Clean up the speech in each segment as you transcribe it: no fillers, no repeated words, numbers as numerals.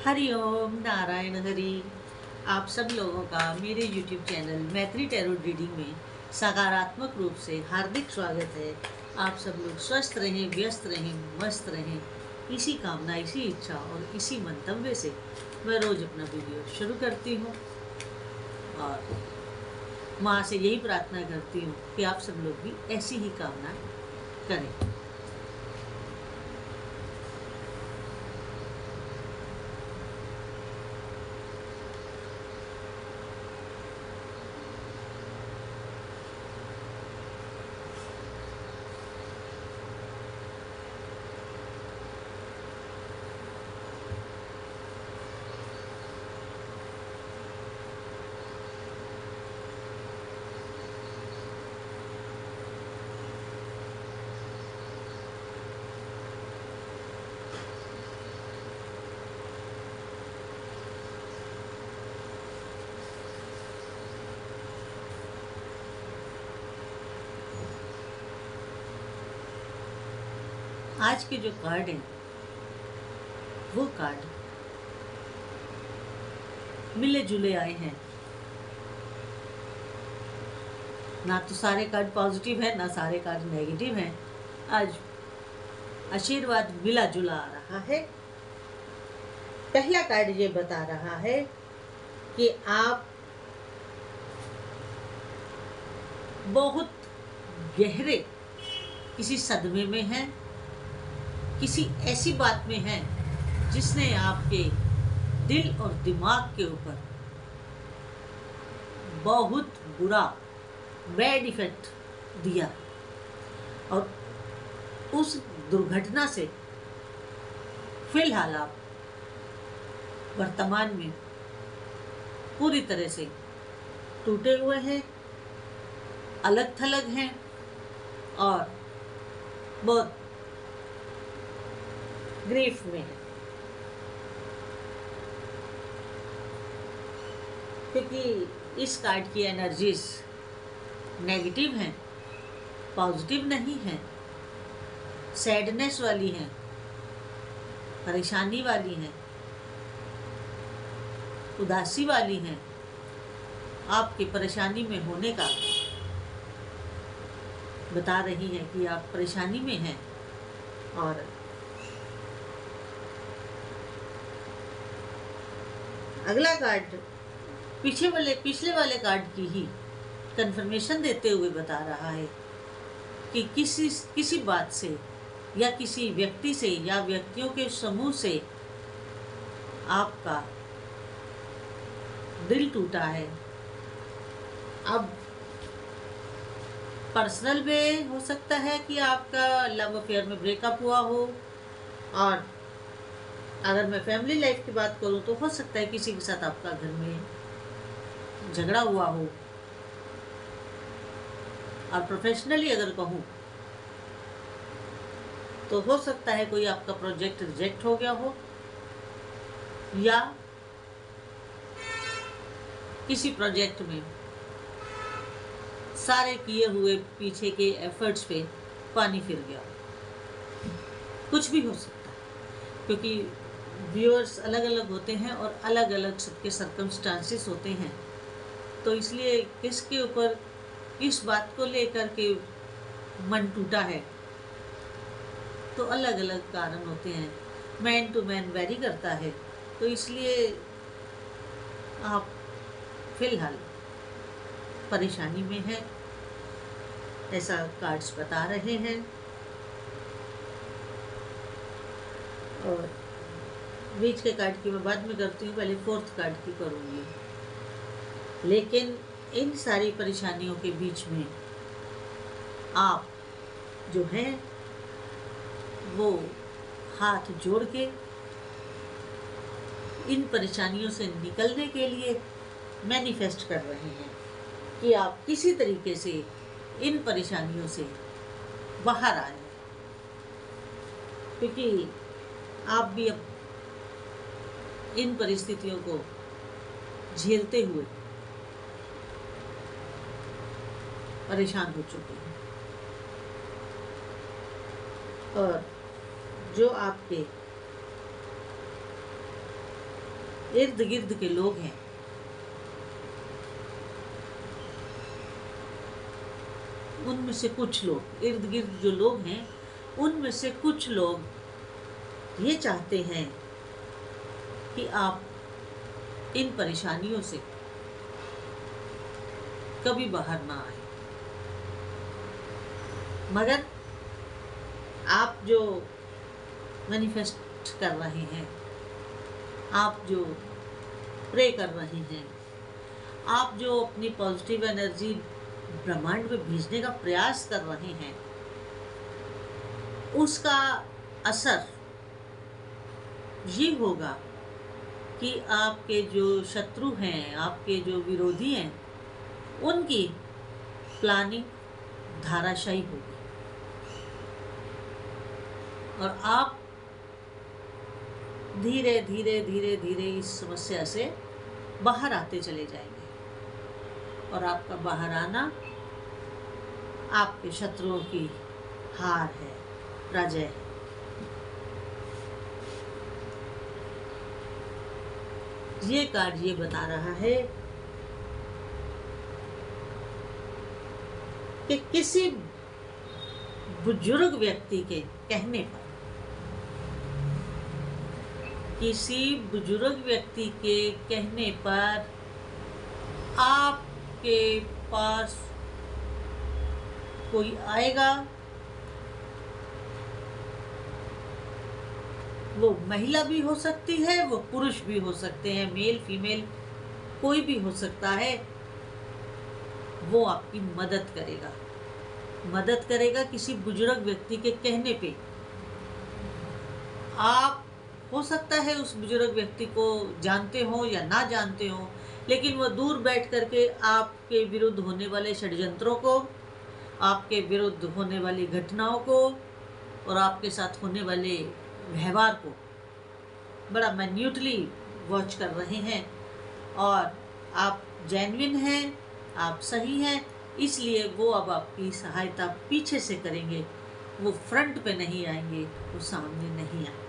हरिओम नारायण हरि। आप सब लोगों का मेरे YouTube चैनल मैत्री टैरो रीडिंग में सकारात्मक रूप से हार्दिक स्वागत है। आप सब लोग स्वस्थ रहें, व्यस्त रहें, मस्त रहें। इसी कामना, इसी इच्छा और इसी मंतव्य से मैं रोज़ अपना वीडियो शुरू करती हूँ और माँ से यही प्रार्थना करती हूँ कि आप सब लोग भी ऐसी ही कामना करें। आज के जो कार्ड हैं वो कार्ड मिले जुले आए हैं। ना तो सारे कार्ड पॉजिटिव है, ना सारे कार्ड नेगेटिव हैं। आज आशीर्वाद मिला जुला आ रहा है। पहला कार्ड ये बता रहा है कि आप बहुत गहरे किसी सदमे में हैं, किसी ऐसी बात में हैं जिसने आपके दिल और दिमाग के ऊपर बहुत बुरा बैड इफेक्ट दिया और उस दुर्घटना से फिलहाल आप वर्तमान में पूरी तरह से टूटे हुए हैं, अलग थलग हैं और बहुत ग्रीफ में है, क्योंकि इस कार्ड की एनर्जीज नेगेटिव हैं, पॉजिटिव नहीं हैं, सैडनेस वाली हैं, परेशानी वाली हैं, उदासी वाली हैं। आपकी परेशानी में होने का बता रही है कि आप परेशानी में हैं। और अगला कार्ड पिछले वाले कार्ड की ही कंफर्मेशन देते हुए बता रहा है कि किसी बात से या किसी व्यक्ति से या व्यक्तियों के समूह से आपका दिल टूटा है। अब पर्सनल में हो सकता है कि आपका लव अफेयर में ब्रेकअप हुआ हो, और अगर मैं फैमिली लाइफ की बात करूं तो हो सकता है किसी के साथ आपका घर में झगड़ा हुआ हो। और प्रोफेशनली अगर कहूं तो हो सकता है कोई आपका प्रोजेक्ट रिजेक्ट हो गया हो, या किसी प्रोजेक्ट में सारे किए हुए पीछे के एफर्ट्स पे पानी फिर गया। कुछ भी हो सकता है, क्योंकि व्यूअर्स अलग अलग होते हैं और अलग अलग सबके सर्कमस्टांसेस होते हैं। तो इसलिए किसके ऊपर किस बात को लेकर के मन टूटा है तो अलग अलग कारण होते हैं, मैन टू मैन वेरी करता है। तो इसलिए आप फिलहाल परेशानी में हैं, ऐसा कार्ड्स बता रहे हैं। और बीच के कार्ड की मैं बाद में करती हूँ, पहले फोर्थ कार्ड की करूँगी। लेकिन इन सारी परेशानियों के बीच में आप जो हैं वो हाथ जोड़ के इन परेशानियों से निकलने के लिए मैनिफेस्ट कर रहे हैं कि आप किसी तरीके से इन परेशानियों से बाहर आए, क्योंकि आप भी अब इन परिस्थितियों को झेलते हुए परेशान हो चुके हैं। और जो आपके इर्द गिर्द के लोग हैं, उनमें से कुछ लोग, इर्द गिर्द जो लोग हैं उनमें से कुछ लोग ये चाहते हैं कि आप इन परेशानियों से कभी बाहर ना आए। मगर आप जो मैनिफेस्ट कर रहे हैं, आप जो प्रे कर रहे हैं, आप जो अपनी पॉजिटिव एनर्जी ब्रह्मांड में भेजने का प्रयास कर रहे हैं, उसका असर ये होगा कि आपके जो शत्रु हैं, आपके जो विरोधी हैं, उनकी प्लानिंग धाराशायी होगी और आप धीरे धीरे धीरे धीरे इस समस्या से बाहर आते चले जाएंगे और आपका बाहर आना आपके शत्रुओं की हार है, पराजय है। ये कार्ड ये बता रहा है कि किसी बुजुर्ग व्यक्ति के कहने पर, किसी बुजुर्ग व्यक्ति के कहने पर आपके पास कोई आएगा। वो महिला भी हो सकती है, वो पुरुष भी हो सकते हैं, मेल फीमेल कोई भी हो सकता है। वो आपकी मदद करेगा, मदद करेगा किसी बुजुर्ग व्यक्ति के कहने पे। आप हो सकता है उस बुजुर्ग व्यक्ति को जानते हो या ना जानते हो, लेकिन वो दूर बैठ करके आपके विरुद्ध होने वाले षड्यंत्रों को, आपके विरुद्ध होने वाली घटनाओं को और आपके साथ होने वाले व्यवहार को बड़ा मैन्यूटली वॉच कर रहे हैं। और आप जेन्युइन हैं, आप सही हैं, इसलिए वो अब आपकी सहायता पीछे से करेंगे। वो फ्रंट पे नहीं आएंगे, वो सामने नहीं आएंगे।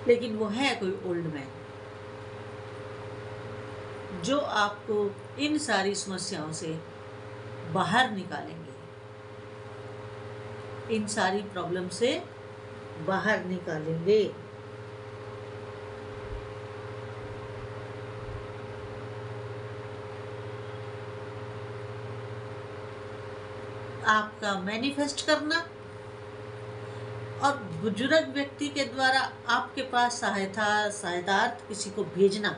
लेकिन वो है कोई ओल्ड मैन जो आपको इन सारी समस्याओं से बाहर निकालेंगे, इन सारी प्रॉब्लम से बाहर निकालेंगे। आपका मैनिफेस्ट करना और बुजुर्ग व्यक्ति के द्वारा आपके पास सहायतार्थ किसी को भेजना,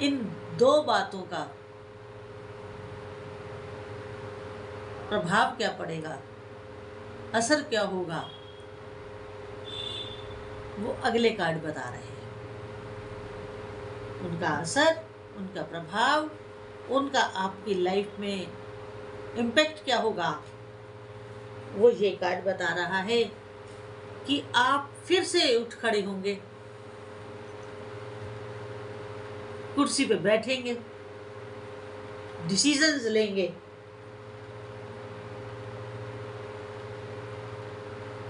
इन दो बातों का प्रभाव क्या पड़ेगा, असर क्या होगा, वो अगले कार्ड बता रहे हैं। उनका असर, उनका प्रभाव, उनका आपकी लाइफ में इम्पैक्ट क्या होगा, वो ये कार्ड बता रहा है कि आप फिर से उठ खड़े होंगे, कुर्सी पे बैठेंगे, डिसीजंस लेंगे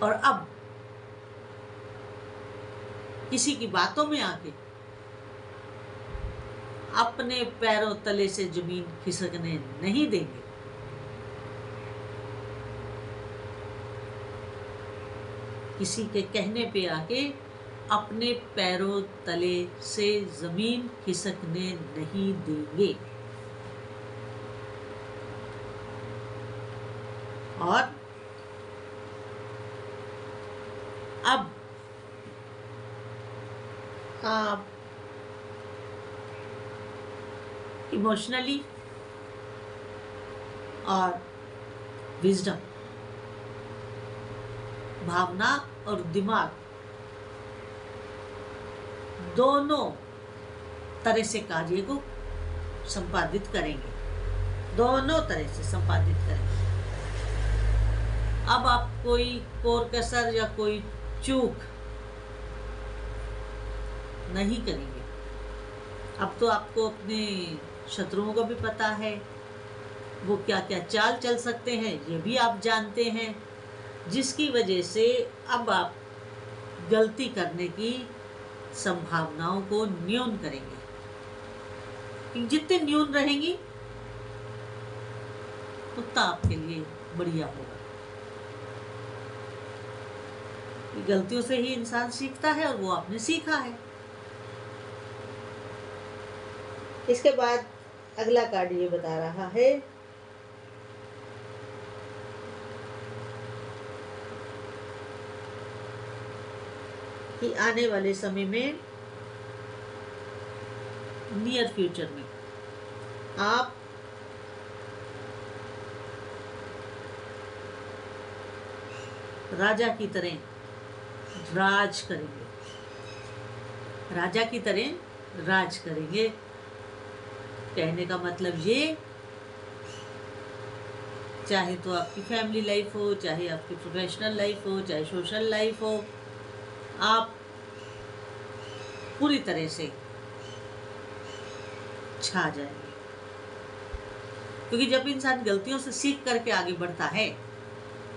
और अब किसी की बातों में आके अपने पैरों तले से जमीन खिसकने नहीं देंगे। किसी के कहने पे आके अपने पैरों तले से जमीन खिसकने नहीं देंगे। और अब आप इमोशनली और विजडम, भावना और दिमाग दोनों तरह से कार्य को संपादित करेंगे, दोनों तरह से संपादित करेंगे। अब आप कोई कोर कसर या कोई चूक नहीं करेंगे। अब तो आपको अपने शत्रुओं का भी पता है, वो क्या क्या चाल चल सकते हैं ये भी आप जानते हैं, जिसकी वजह से अब आप गलती करने की संभावनाओं को न्यून करेंगे। जितने न्यून रहेंगी उतना आपके लिए बढ़िया होगा। गलतियों से ही इंसान सीखता है और वो आपने सीखा है। इसके बाद अगला कार्ड ये बता रहा है कि आने वाले समय में, नियर फ्यूचर में, आप राजा की तरह राज करेंगे। राजा की तरह राज करेंगे कहने का मतलब ये, चाहे तो आपकी फैमिली लाइफ हो, चाहे आपकी प्रोफेशनल लाइफ हो, चाहे सोशल लाइफ हो, आप पूरी तरह से छा जाएंगे। क्योंकि जब इंसान गलतियों से सीख करके आगे बढ़ता है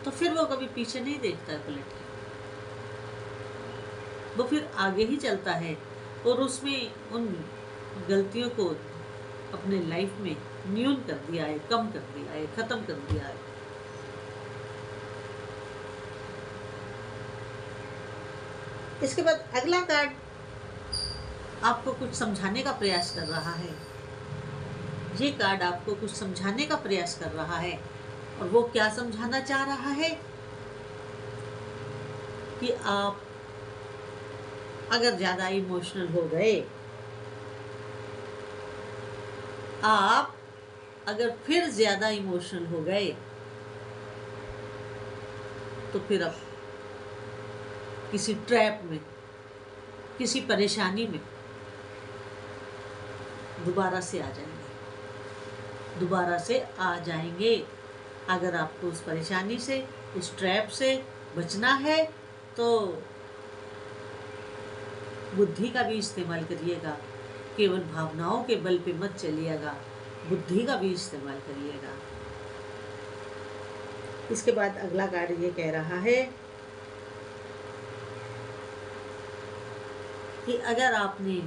तो फिर वो कभी पीछे नहीं देखता है पलट के, वो फिर आगे ही चलता है और उसमें उन गलतियों को अपने लाइफ में न्यून कर दिया है, कम कर दिया है, खत्म कर दिया है। इसके बाद अगला कार्ड आपको कुछ समझाने का प्रयास कर रहा है। ये कार्ड आपको कुछ समझाने का प्रयास कर रहा है और वो क्या समझाना चाह रहा है कि आप अगर ज़्यादा इमोशनल हो गए, आप अगर फिर ज़्यादा इमोशनल हो गए तो फिर आप किसी ट्रैप में, किसी परेशानी में दोबारा से आ जाएंगे। अगर आपको उस परेशानी से, उस ट्रैप से बचना है तो बुद्धि का भी इस्तेमाल करिएगा। केवल भावनाओं के बल पे मत चलिएगा, बुद्धि का भी इस्तेमाल करिएगा। इसके बाद अगला कार्ड ये कह रहा है कि अगर आपने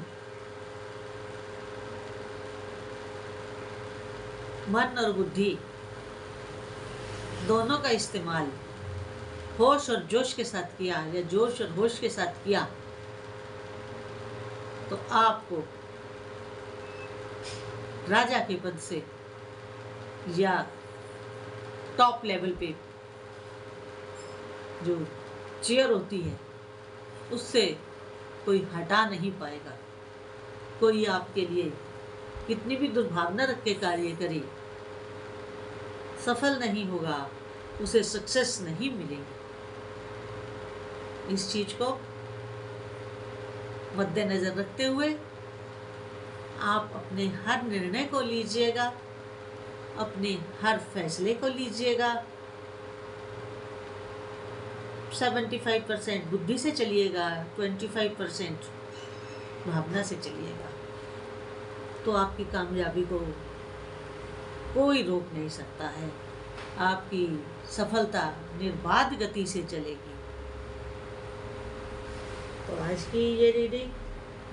मन और बुद्धि दोनों का इस्तेमाल होश और जोश के साथ किया या जोश और होश के साथ किया तो आपको राजा के पद से या टॉप लेवल पे जो चेयर होती है उससे कोई हटा नहीं पाएगा। कोई आपके लिए कितनी भी दुर्भावना रख के कार्य करे, सफल नहीं होगा, उसे सक्सेस नहीं मिलेगी। इस चीज को मद्देनजर रखते हुए आप अपने हर निर्णय को लीजिएगा, अपने हर फैसले को लीजिएगा। 75% बुद्धि से चलिएगा, 25% भावना से चलिएगा, तो आपकी कामयाबी को कोई रोक नहीं सकता है। आपकी सफलता निर्बाध गति से चलेगी। तो आज की ये रीडिंग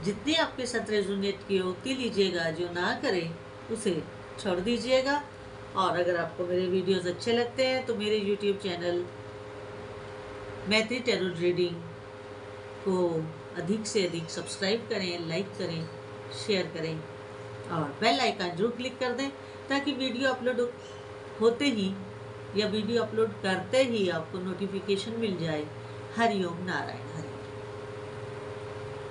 जितनी आपके साथ रेजोनेट की हो उतनी लीजिएगा, जो ना करे उसे छोड़ दीजिएगा। और अगर आपको मेरे वीडियोस अच्छे लगते हैं तो मेरे YouTube चैनल मैत्री टैरो रीडिंग को अधिक से अधिक सब्सक्राइब करें, लाइक करें, शेयर करें और बेल आइकन जरूर क्लिक कर दें ताकि वीडियो अपलोड होते ही या वीडियो अपलोड करते ही आपको नोटिफिकेशन मिल जाए। हरिओम नारायण हरि।